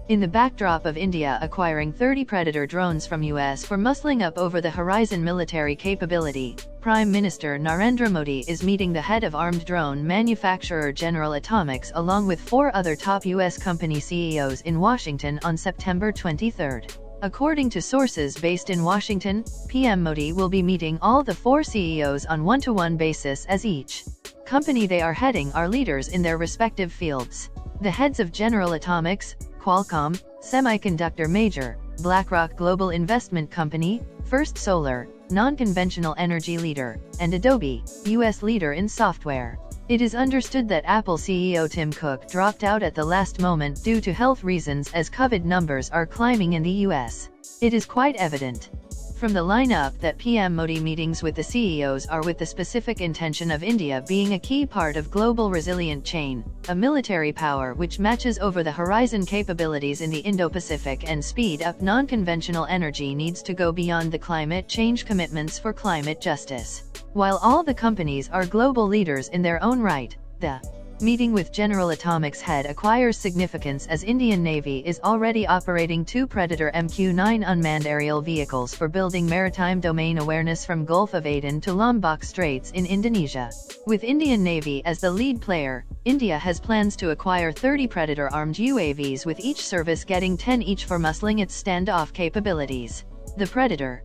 In the backdrop of India acquiring 30 Predator drones from US for muscling up over-the-horizon military capability, Prime Minister Narendra Modi is meeting the head of armed drone manufacturer General Atomics along with 4 other top US company CEOs in Washington on September 23. According to sources based in Washington, PM Modi will be meeting all the 4 CEOs on one-to-one basis as each company they are heading are leaders in their respective fields. The heads of General Atomics, Qualcomm, semiconductor major, BlackRock Global Investment Company, First Solar, non-conventional energy leader, and Adobe, US leader in software. It is understood that Apple CEO Tim Cook dropped out at the last moment due to health reasons as COVID numbers are climbing in the US. It is quite evident from the lineup that PM Modi meetings with the CEOs are with the specific intention of India being a key part of global resilient chain, a military power which matches over-the-horizon capabilities in the Indo-Pacific and speed up non-conventional energy needs to go beyond the climate change commitments for climate justice. While all the companies are global leaders in their own right, the meeting with General Atomics head acquires significance as Indian Navy is already operating 2 Predator MQ-9 unmanned aerial vehicles for building maritime domain awareness from Gulf of Aden to Lombok Straits in Indonesia. With Indian Navy as the lead player, India has plans to acquire 30 Predator-armed UAVs with each service getting 10 each for muscling its standoff capabilities. The Predator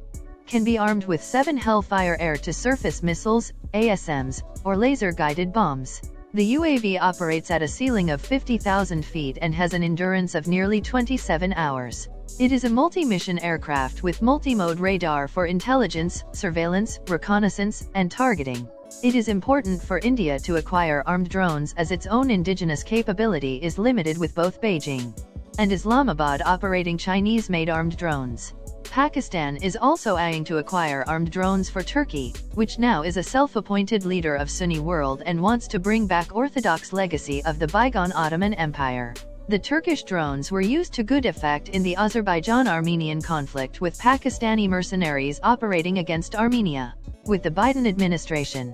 can be armed with 7 Hellfire air-to-surface missiles, ASMs, or laser-guided bombs. The UAV operates at a ceiling of 50,000 feet and has an endurance of nearly 27 hours. It is a multi-mission aircraft with multi-mode radar for intelligence, surveillance, reconnaissance, and targeting. It is important for India to acquire armed drones as its own indigenous capability is limited with both Beijing and Islamabad operating Chinese-made armed drones. Pakistan is also eyeing to acquire armed drones for Turkey, which now is a self-appointed leader of Sunni world and wants to bring back orthodox legacy of the bygone Ottoman Empire. The Turkish drones were used to good effect in the Azerbaijan-Armenian conflict with Pakistani mercenaries operating against Armenia. With the Biden administration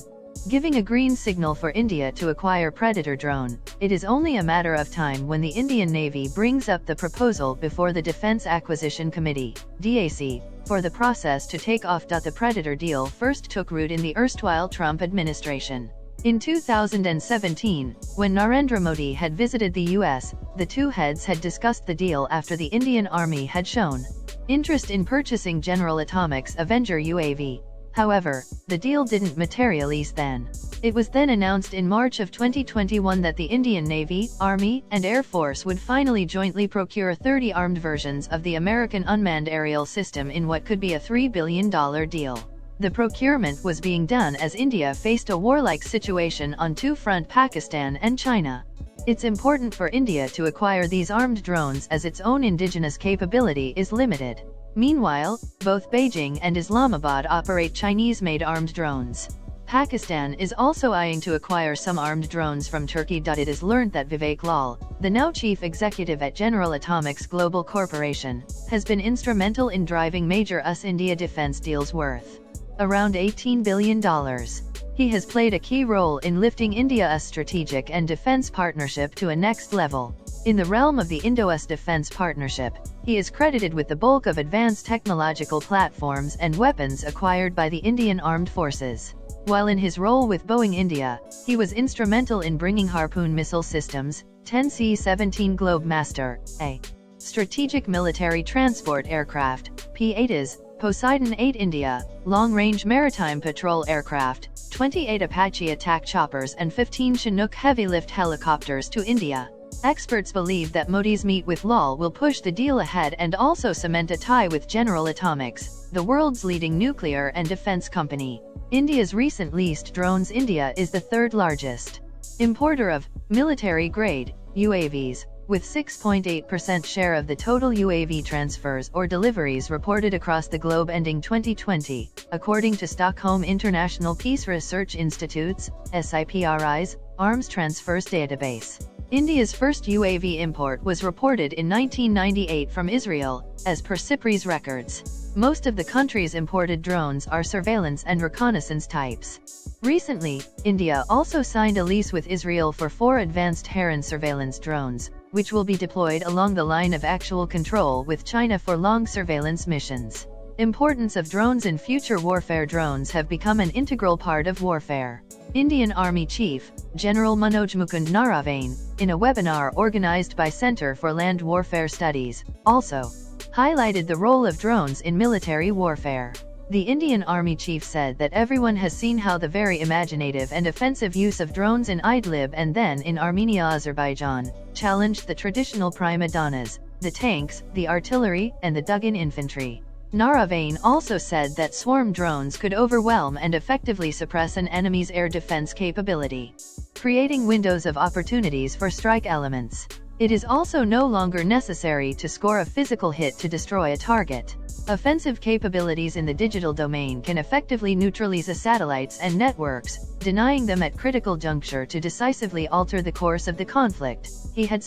giving a green signal for India to acquire Predator drone, it is only a matter of time when the Indian Navy brings up the proposal before the Defense Acquisition Committee, DAC, for the process to take off. The Predator deal first took root in the erstwhile Trump administration. In 2017, when Narendra Modi had visited the US, the 2 heads had discussed the deal after the Indian Army had shown interest in purchasing General Atomics' Avenger UAV. However, the deal didn't materialize then. It was then announced in March of 2021 that the Indian Navy, Army, and Air Force would finally jointly procure 30 armed versions of the American unmanned aerial system in what could be a $3 billion deal. The procurement was being done as India faced a warlike situation on 2 fronts: Pakistan and China. It's important for India to acquire these armed drones as its own indigenous capability is limited. Meanwhile, both Beijing and Islamabad operate Chinese-made armed drones. Pakistan is also eyeing to acquire some armed drones from Turkey. It is learnt that Vivek Lal, the now chief executive at General Atomics Global Corporation, has been instrumental in driving major US-India defense deals worth around $18 billion. He has played a key role in lifting India's strategic and defense partnership to a next level. In the realm of the Indo-US defense partnership, he is credited with the bulk of advanced technological platforms and weapons acquired by the Indian Armed Forces. While in his role with Boeing India, he was instrumental in bringing Harpoon missile systems, 10 C-17 Globemaster, a strategic military transport aircraft, P-8As, Poseidon 8 India, long-range maritime patrol aircraft, 28 Apache attack choppers and 15 Chinook heavy-lift helicopters to India. Experts believe that Modi's meet with Lal will push the deal ahead and also cement a tie with General Atomics, the world's leading nuclear and defense company. India's recent leased drones. India is the 3rd largest importer of military-grade UAVs, with 6.8% share of the total UAV transfers or deliveries reported across the globe ending 2020, according to Stockholm International Peace Research Institute's, SIPRI's, Arms Transfers Database. India's first UAV import was reported in 1998 from Israel, as per SIPRI's records. Most of the country's imported drones are surveillance and reconnaissance types. Recently, India also signed a lease with Israel for 4 advanced Heron surveillance drones, which will be deployed along the line of actual control with China for long surveillance missions. Importance of drones in future warfare. Drones have become an integral part of warfare. Indian Army Chief, General Manoj Mukund Naravane, in a webinar organized by Center for Land Warfare Studies, also highlighted the role of drones in military warfare. The Indian Army chief said that everyone has seen how the very imaginative and offensive use of drones in Idlib and then in Armenia, Azerbaijan, challenged the traditional prima donnas, the tanks, the artillery, and the dug-in infantry. Naravane also said that swarm drones could overwhelm and effectively suppress an enemy's air defense capability, creating windows of opportunities for strike elements. It is also no longer necessary to score a physical hit to destroy a target. Offensive capabilities in the digital domain can effectively neutralize satellites and networks, denying them at critical juncture to decisively alter the course of the conflict, he had